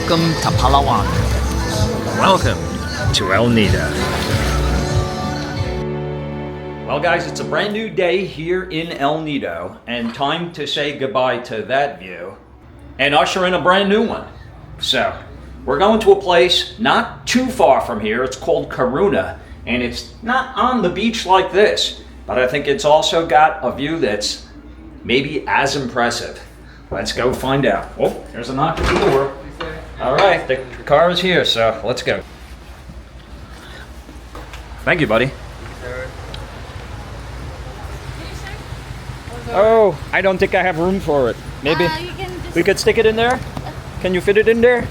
Welcome to Palawan. Welcome to El Nido. Well guys, it's a brand new day here in El Nido and time to say goodbye to that view and usher in a brand new one. So, we're going to a place not too far from here. It's called Karuna and it's not on the beach like this, but I think it's also got a view that's maybe as impressive. Let's go find out. Oh, there's a knock at the door. All right, the car is here, so let's go. Thank you, buddy. Oh, I don't think I have room for it. Maybe we could stick it in there? Can you fit it in there?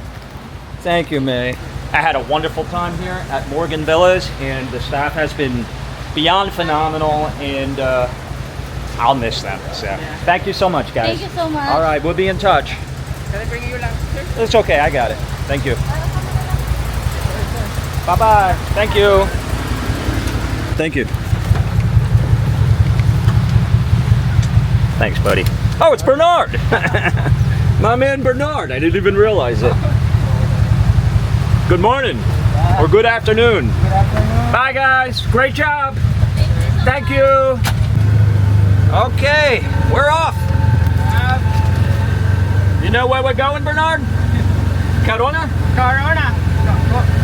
Thank you, May. I had a wonderful time here at Morgan Villas, and the staff has been beyond phenomenal, and I'll miss them. So, thank you so much, guys. Thank you so much. All right, we'll be in touch. Can I bring you lobster? It's okay, I got it. Thank you. Bye-bye. Thank you. Thank you. Thanks, buddy. Oh, it's Bernard. My man Bernard. I didn't even realize it. Good morning. Or good afternoon. Good afternoon. Bye, guys. Great job. Thank you. Okay, we're off. You know where we're going, Bernard? Karuna? Karuna.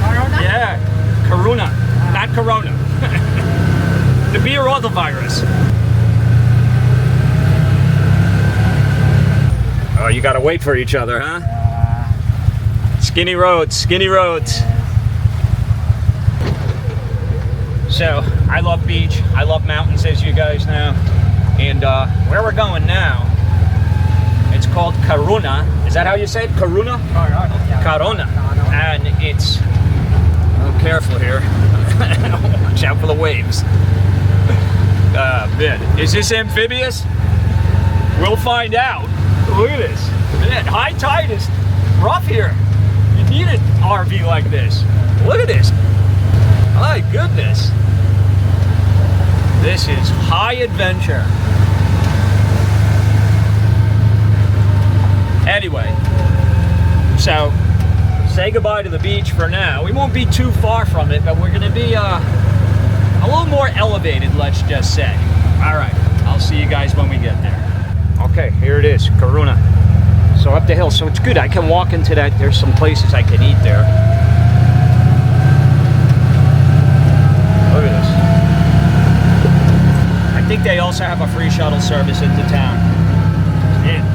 Karuna? Yeah, Karuna, not Corona. The beer or the virus. Oh, you gotta wait for each other, huh? Skinny roads, skinny roads. So, I love beach, I love mountains, as you guys know. And where we're going now, it's called Karuna. Is that how you say it? Karuna? Karuna. And it's, oh, careful here. Watch out for the waves. Man, is this amphibious? We'll find out. Look at this. Man, high tide is rough here. You need an RV like this. Look at this. My goodness. This is high adventure. Anyway, so say goodbye to the beach for now. We won't be too far from it, but we're going to be a little more elevated, let's just say. All right, I'll see you guys when we get there. Okay, here it is, Karuna. So up the hill, so it's good. I can walk into that. There's some places I can eat there. Look at this. I think they also have a free shuttle service into town. Man.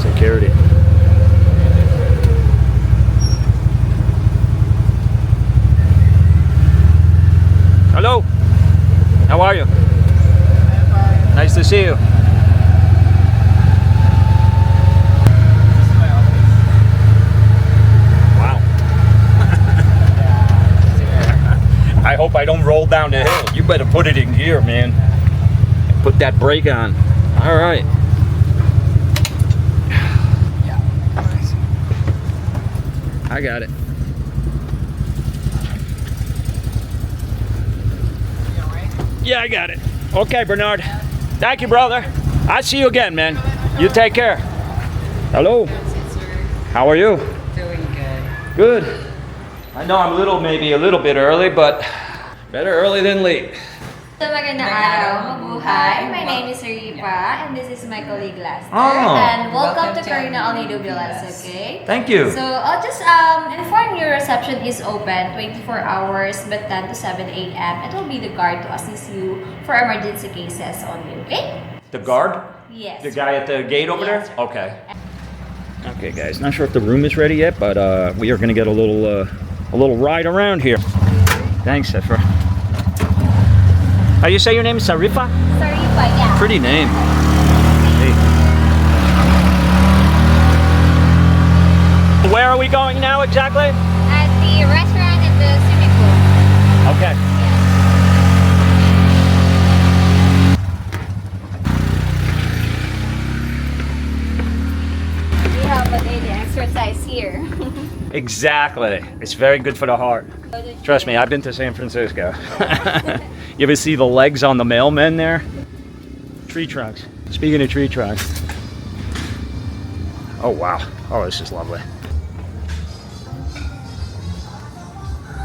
Security. Hello. How are you? Nice to see you. Wow. I hope I don't roll down the hill. You better put it in gear, man. Put that brake on. All right. I got it. Yeah, I got it. Okay, Bernard. Thank you, brother. I'll see you again, man. You take care. Hello. How are you? Doing good. Good. I know I'm maybe a little bit early, but better early than late. So magandang araw, mabuhay. My name is Ripa and this is my colleague Lester. Oh. And welcome to Karuna Nido Villas, okay? Thank you. So I'll just inform you, reception is open 24 hours but 10 to 7 a.m. It will be the guard to assist you for emergency cases only, okay? The guard? Yes. The guy at the gate over Yes, there? Okay. Okay, guys. Not sure if the room is ready yet, but we are going to get a little ride around here. Thanks, Efra. How you say your name? Sarifa? Sarifa, yeah. Pretty name. Hey. Where are we going now exactly? At the restaurant and the swimming pool. Okay. We have a daily exercise here. Exactly. It's very good for the heart. Trust me, I've been to San Francisco. You ever see the legs on the mailmen there? Tree trunks. Speaking of tree trunks. Oh, wow. Oh, this is lovely.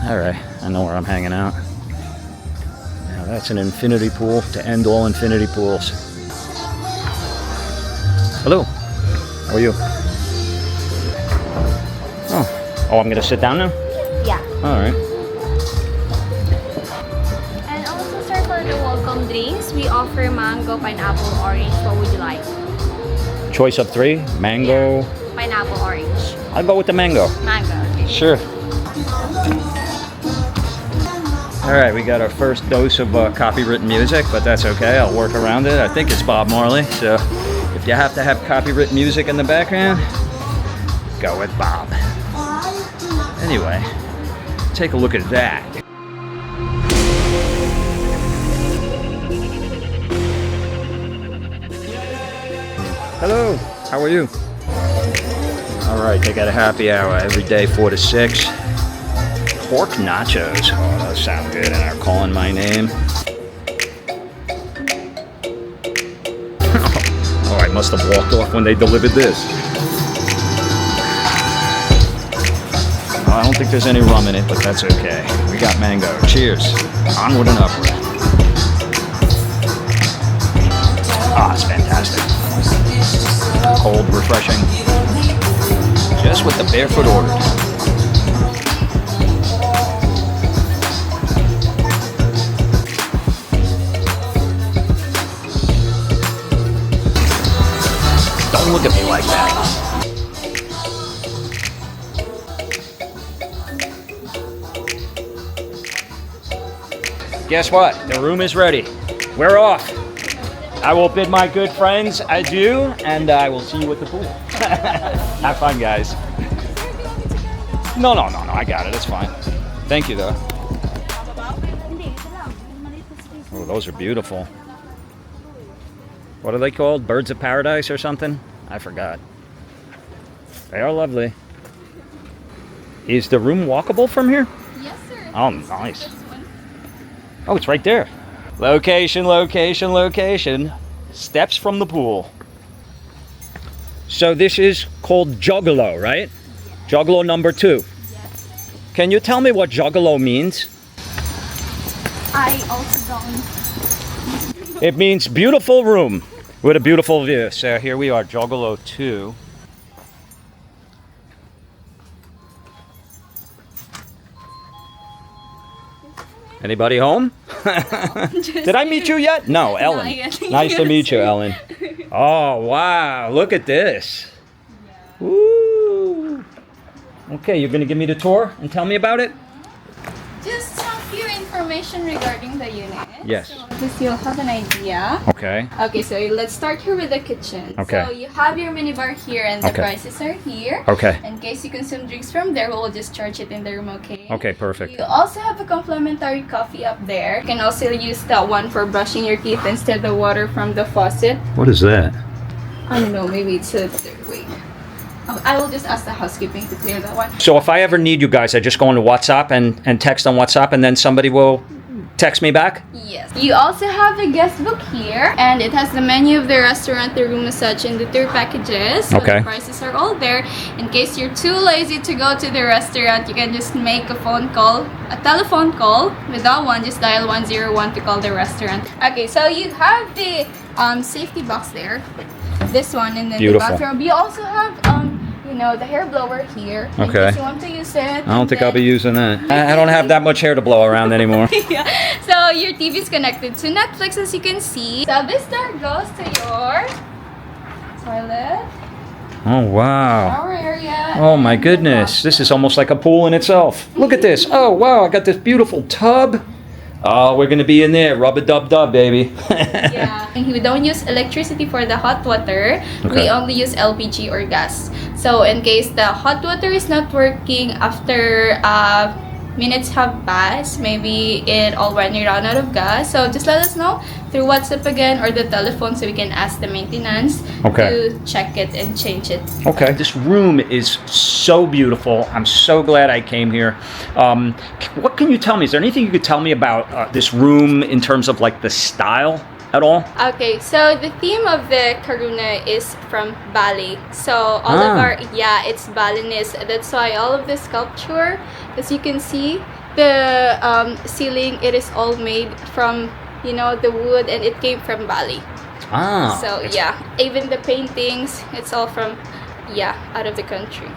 All right, I know where I'm hanging out. Now that's an infinity pool to end all infinity pools. Hello. How are you? Oh, I'm gonna sit down now? Yeah. All right. And also, sir, for the welcome drinks, we offer mango, pineapple, orange. What would you like? Choice of 3, mango. Yeah. Pineapple, orange. I'll go with the mango. Mango. Okay. Sure. All right, we got our first dose of copywritten music, but that's okay. I'll work around it. I think it's Bob Marley, so if you have to have copywritten music in the background, go with Bob. Anyway, take a look at that. Hello, how are you? All right, they got a happy hour every day, 4 to 6. Pork nachos. Oh, those sound good, and are calling my name. Oh, I must have walked off when they delivered this. Oh, I don't think there's any rum in it, but that's okay. We got mango. Cheers. Onward and upward. Ah, it's fantastic. Cold, refreshing. Just what the barefoot ordered. Don't look at me like that. Guess what? The room is ready. We're off. I will bid my good friends adieu, and I will see you at the pool. Have fun, guys. No, I got it. It's fine. Thank you, though. Oh, those are beautiful. What are they called? Birds of paradise or something? I forgot. They are lovely. Is the room walkable from here? Yes, sir. Oh, nice. Oh, it's right there. Location, location, location. Steps from the pool. So this is called Juggalo, right? Juggalo number 2. Yes. Can you tell me what Juggalo means? I also don't. It means beautiful room with a beautiful view. So here we are, Juggalo 2. Anybody home? Did I meet you yet? No, Ellen. Nice to meet you, Ellen. Oh, wow. Look at this. Woo. Okay, you're going to give me the tour and tell me about it? Just some few information regarding the unit. Yes. So just you'll have an idea. Okay. Okay, so let's start here with the kitchen. Okay. So you have your minibar here and the Okay. prices are here. Okay. In case you consume drinks from there, we'll just charge it in the room, okay? Okay, perfect. You also have a complimentary coffee up there. You can also use that one for brushing your teeth instead of the water from the faucet. What is that? I don't know, maybe it's a wait. I will just ask the housekeeping to clear that one. So if I ever need you guys, I just go into WhatsApp and text on WhatsApp, and then somebody will text me back? Yes. You also have the guest book here, and it has the menu of the restaurant, the room massage, and the tour packages. So Okay. the prices are all there. In case you're too lazy to go to the restaurant, you can just make a phone call, a telephone call. Without one, just dial 101 to call the restaurant. Okay, so you have the safety box there. This one, and then Beautiful. the bathroom. You also have you know, the hair blower here. In Okay. case you want to use it. I don't think I'll be using that. I don't have that much hair to blow around anymore. Yeah. So your TV is connected to Netflix, as you can see. So this door goes to your toilet, Oh, wow. shower area. Oh my and the goodness, this bathroom. is almost like a pool in itself. Look at this. Oh wow, I got this beautiful tub. Oh, we're gonna be in there. Rub-a-dub-dub, baby. Yeah. And we don't use electricity for the hot water. Okay. We only use LPG or gas. So in case the hot water is not working after minutes have passed. Maybe it already ran out of gas. So just let us know through WhatsApp again or the telephone so we can ask the maintenance to check it and change it. Okay. This room is so beautiful. I'm so glad I came here. What can you tell me? Is there anything you could tell me about this room in terms of like the style at all? Okay, so the theme of the Karuna is from Bali. So all of our, it's Balinese. That's why all of the sculpture, as you can see, the ceiling, it is all made from, you know, the wood, and it came from Bali. So even the paintings, it's all from, out of the country.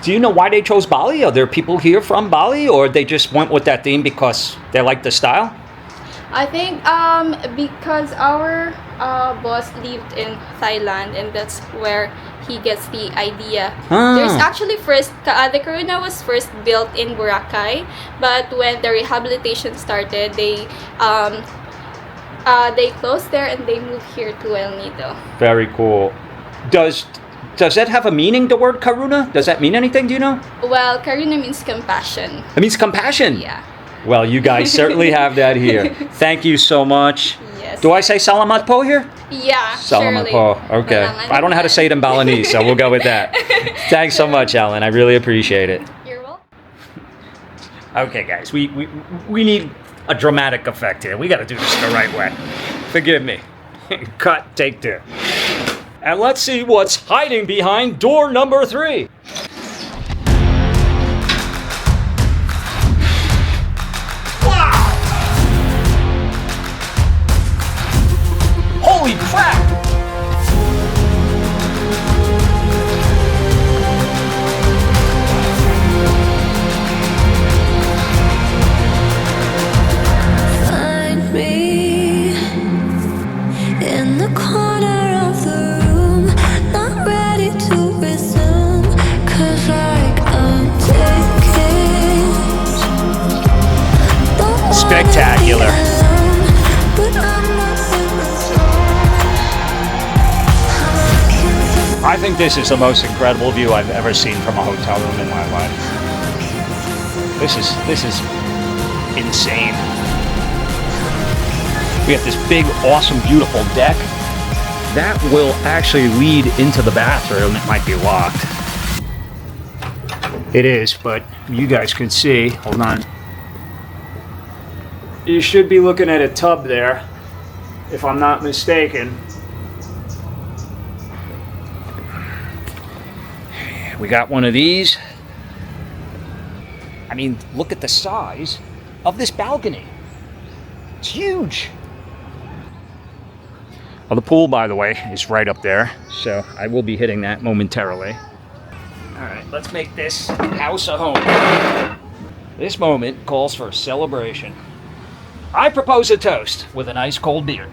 Do you know why they chose Bali? Are there people here from Bali, or they just went with that theme because they like the style? I think because our boss lived in Thailand, and that's where he gets the idea. There's actually the Karuna was first built in Boracay, but when the rehabilitation started, they closed there and they moved here to El Nido. Very cool. Does that have a meaning, the word Karuna? Does that mean anything, do you know? Well, Karuna means compassion. It means compassion? Yeah. Well, you guys certainly have that here. Thank you so much. Yes. Do I say salamat po here? Yeah, Salamat surely. po. Okay. I don't know how to say it in Balinese, so we'll go with that. Thanks so much, Ellen. I really appreciate it. You're welcome. Okay, guys, we need a dramatic effect here. We got to do this the right way. Forgive me. Cut, take two. And let's see what's hiding behind door number 3. Holy crap! Find me in the corner of the room, not ready to resume, 'cause like I'm taking Spectacular. but I'm not I think this is the most incredible view I've ever seen from a hotel room in my life. This is insane. We have this big, awesome, beautiful deck. That will actually lead into the bathroom. It might be locked. It is, but you guys can see. Hold on. You should be looking at a tub there, if I'm not mistaken. We got one of these. I mean, look at the size of this balcony. It's huge. Well, the pool, by the way, is right up there, so I will be hitting that momentarily. All right, let's make this house a home. This moment calls for a celebration. I propose a toast with an ice cold beer.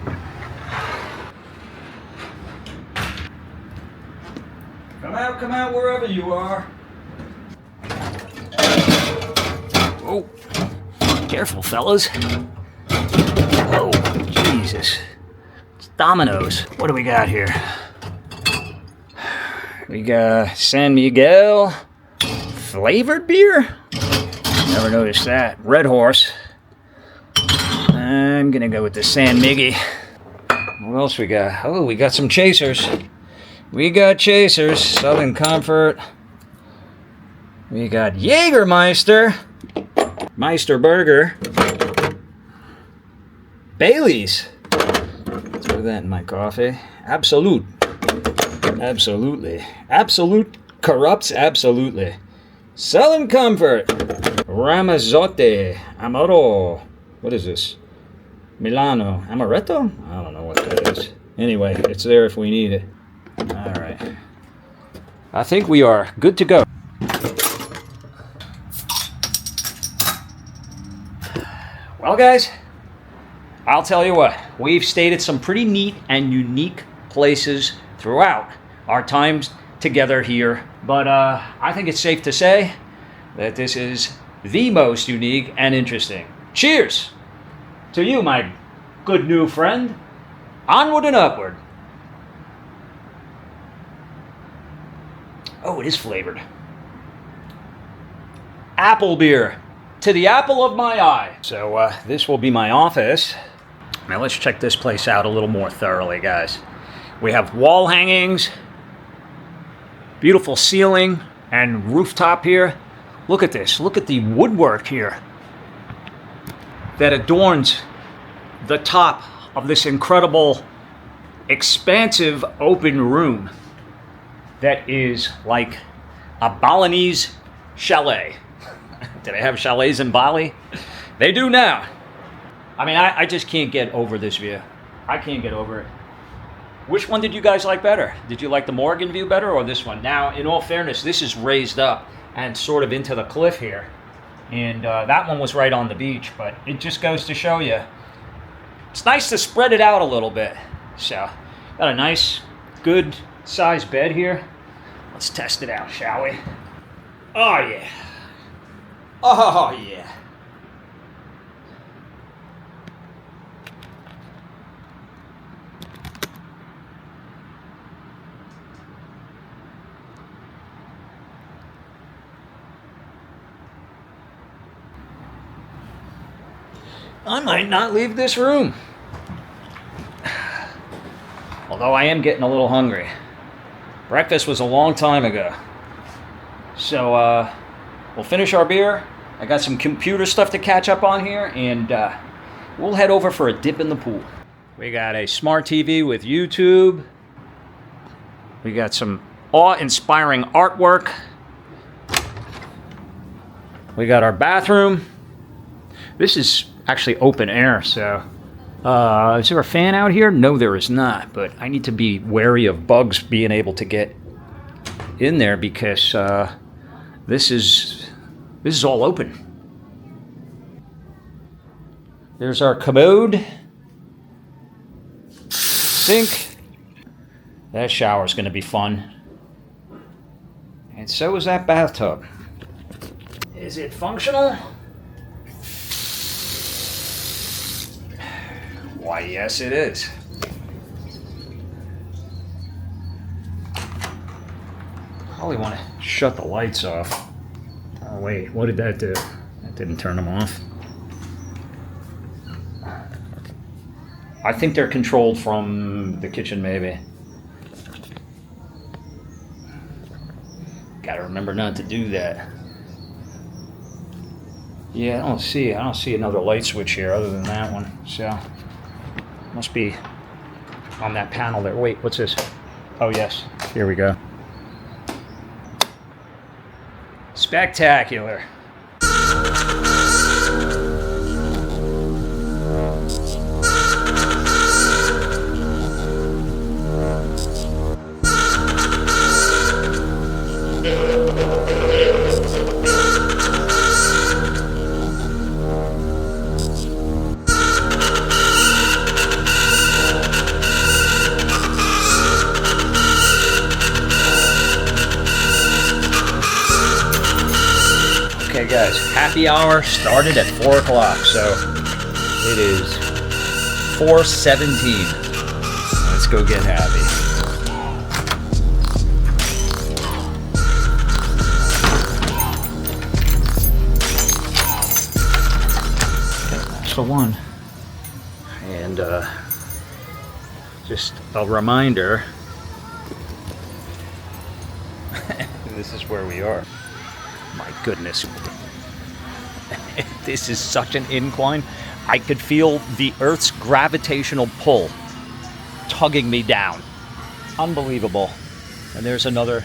Come out wherever you are. Oh, careful, fellas. Oh, Jesus. It's Domino's. What do we got here? We got San Miguel flavored beer. Never noticed that. Red Horse. I'm gonna go with the San Miggy. What else we got? Oh, we got some chasers. We got chasers. Southern Comfort. We got Jägermeister. Meister Burger. Bailey's. Let's put that in my coffee. Absolute. Absolutely. Absolute corrupts absolutely. Southern Comfort. Ramazzotti. Amaro. What is this? Milano. Amaretto? I don't know what that is. Anyway, it's there if we need it. All right. I think we are good to go. Well, guys, I'll tell you what. We've stayed at some pretty neat and unique places throughout our times together here. But I think it's safe to say that this is the most unique and interesting. Cheers to you, my good new friend. Onward and upward. Oh, it is flavored. Apple beer. to the apple of my eye. So this will be my office. Now let's check this place out a little more thoroughly, guys. We have wall hangings, beautiful ceiling and rooftop here. Look at this. Look at the woodwork here that adorns the top of this incredible, expansive open room that is like a Balinese chalet. Do they have chalets in Bali? They do now. I mean, I just can't get over this view. I can't get over it. Which one did you guys like better? Did you like the Morgan view better or this one? Now, in all fairness, this is raised up and sort of into the cliff here. And that one was right on the beach, but it just goes to show you. It's nice to spread it out a little bit. So, got a nice, good sized bed here. Let's test it out, shall we? Oh, yeah. Oh, yeah. I might not leave this room. Although I am getting a little hungry. Breakfast was a long time ago. So we'll finish our beer. I got some computer stuff to catch up on here, and we'll head over for a dip in the pool. We got a smart TV with YouTube. We got some awe-inspiring artwork. We got our bathroom. This is actually open air, so is there a fan out here? No, there is not, but I need to be wary of bugs being able to get in there because this is all open. There's our commode, sink. That shower's going to be fun, and so is that bathtub. Is it functional? Why, yes, it is. Probably want to shut the lights off. Oh, wait, what did that do? That didn't turn them off. I think they're controlled from the kitchen, maybe. Gotta remember not to do that. Yeah, I don't see another light switch here other than that one, so. Must be on that panel there. Wait, what's this? Oh, yes. Here we go. Spectacular. Okay guys, happy hour started at 4 o'clock, so it is 4:17. Let's go get happy. That's the one. And just a reminder, this is where we are. My goodness. This is such an incline. I could feel the Earth's gravitational pull tugging me down. Unbelievable. And there's another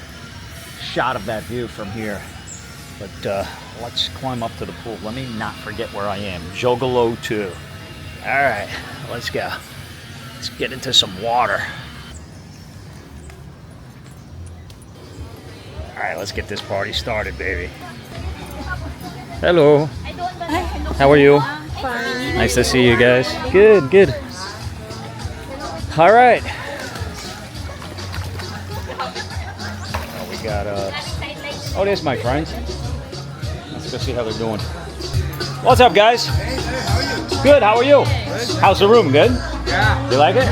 shot of that view from here. But let's climb up to the pool. Let me not forget where I am. Jogolo 2. All right, let's go. Let's get into some water. All right, let's get this party started, baby. Hello. How are you? Fine. Nice to see you guys. Good, good. All right. Oh, we got oh, there's my friends. Let's go see how they're doing. What's up, guys? Good. How are you? How's the room? Good. Yeah. You like it?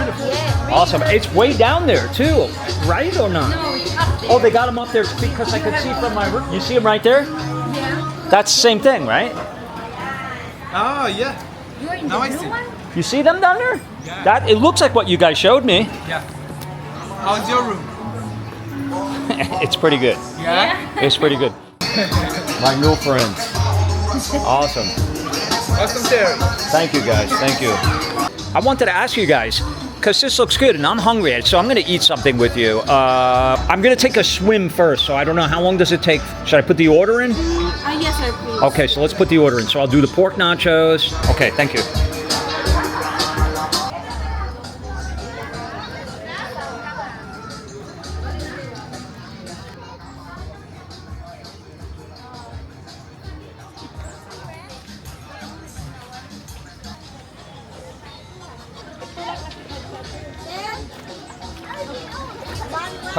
Awesome. It's way down there too, right or not? No, it's up there. Oh, they got them up there because I could see from my room. You see them right there? Yeah. That's the same thing, right? Oh, yeah. You're in Now the I blue see. one? You see them down there? Yeah. That, it looks like what you guys showed me. Yeah. How's your room? It's pretty good. Yeah? It's pretty good. My new friends. Awesome. Welcome, Terry. Thank you guys, thank you. I wanted to ask you guys, because this looks good and I'm hungry, so I'm going to eat something with you. I'm going to take a swim first, so I don't know, how long does it take? Should I put the order in? Yes, sir, please. Okay, so let's put the order in. So I'll do the pork nachos. Okay, thank you.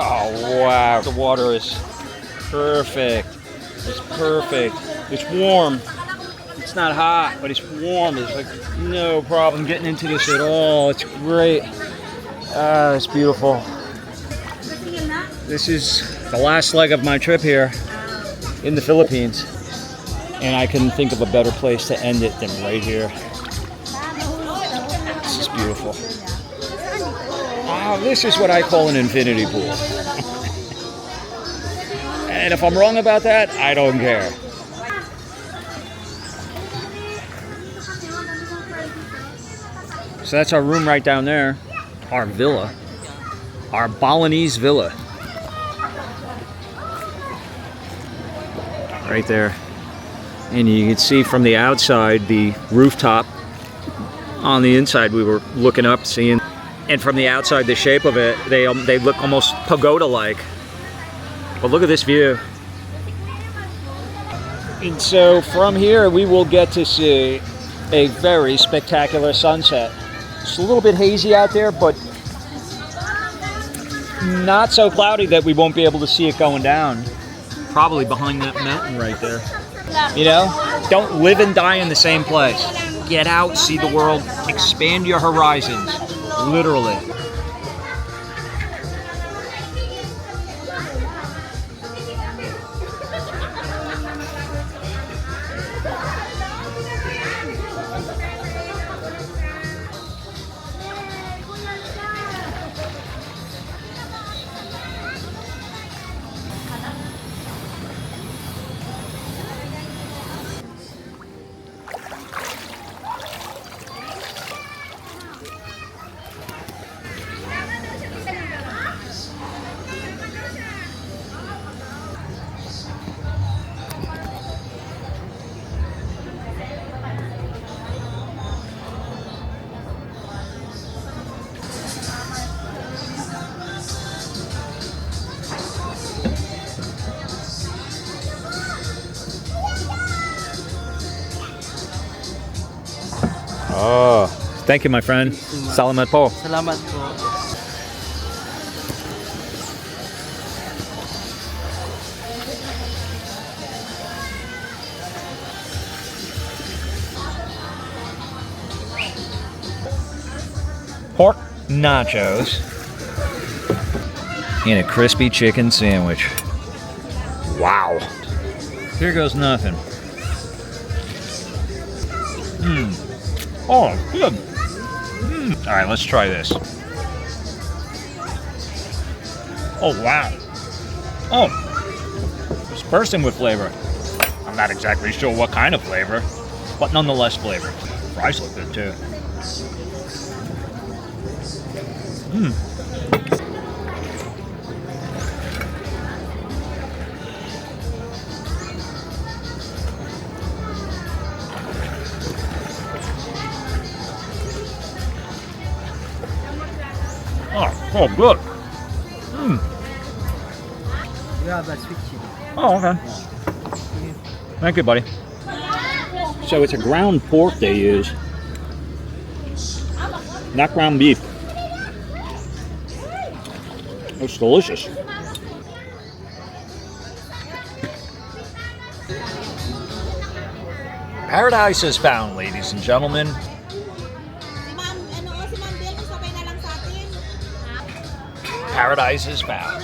Oh wow, the water is perfect. It's perfect. It's warm. It's not hot, but it's warm. It's like no problem getting into this at all. It's great. Ah, it's beautiful. This is the last leg of my trip here in the Philippines. And I couldn't think of a better place to end it than right here. This is beautiful. Wow, this is what I call an infinity pool. And if I'm wrong about that, I don't care. So that's our room right down there. Our villa. Our Balinese villa. Right there. And you can see from the outside the rooftop. On the inside we were looking up, seeing. And from the outside, the shape of it, they look almost pagoda-like. But look at this view. And so from here, we will get to see a very spectacular sunset. It's a little bit hazy out there, but not so cloudy that we won't be able to see it going down. Probably behind that mountain right there. You know, don't live and die in the same place. Get out, see the world, expand your horizons. Literally. Oh, thank you, my friend. Salamat po. Salamat po. Pork nachos and a crispy chicken sandwich. Wow. Here goes nothing. Oh, good. All right, let's try this. Oh, wow. Oh, it's bursting with flavor. I'm not exactly sure what kind of flavor, but nonetheless flavor. Fries look good too. Oh, good. Yeah, that's sweet chili. Oh, okay. Thank you, buddy. So it's a ground pork they use, not ground beef. It's delicious. Paradise is found, ladies and gentlemen. Paradise is found.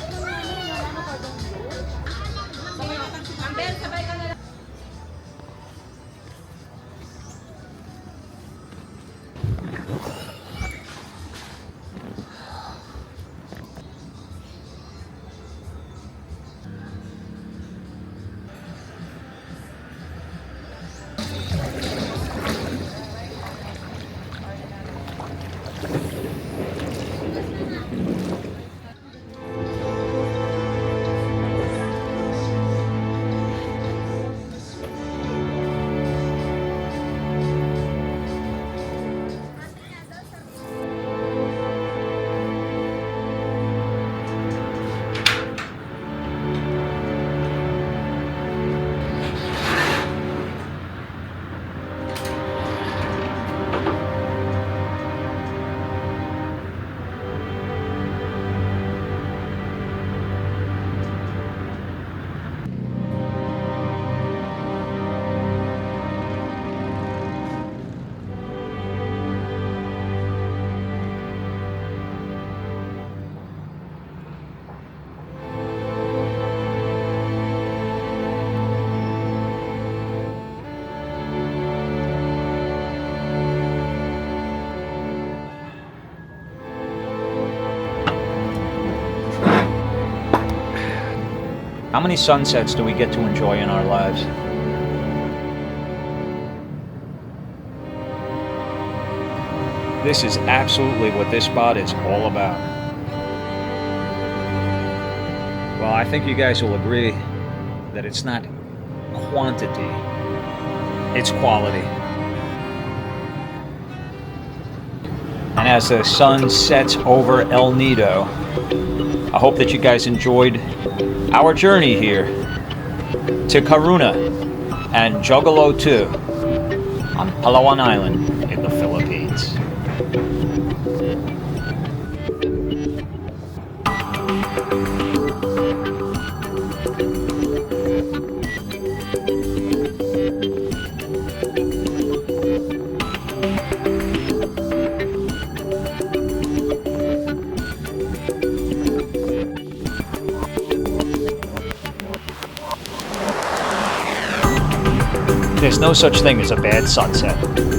How many sunsets do we get to enjoy in our lives? This is absolutely what this spot is all about. Well, I think you guys will agree that it's not quantity, it's quality. And as the sun sets over El Nido, I hope that you guys enjoyed our journey here to Karuna and Juggalo 2 on Palawan Island in the Philippines. There's no such thing as a bad sunset.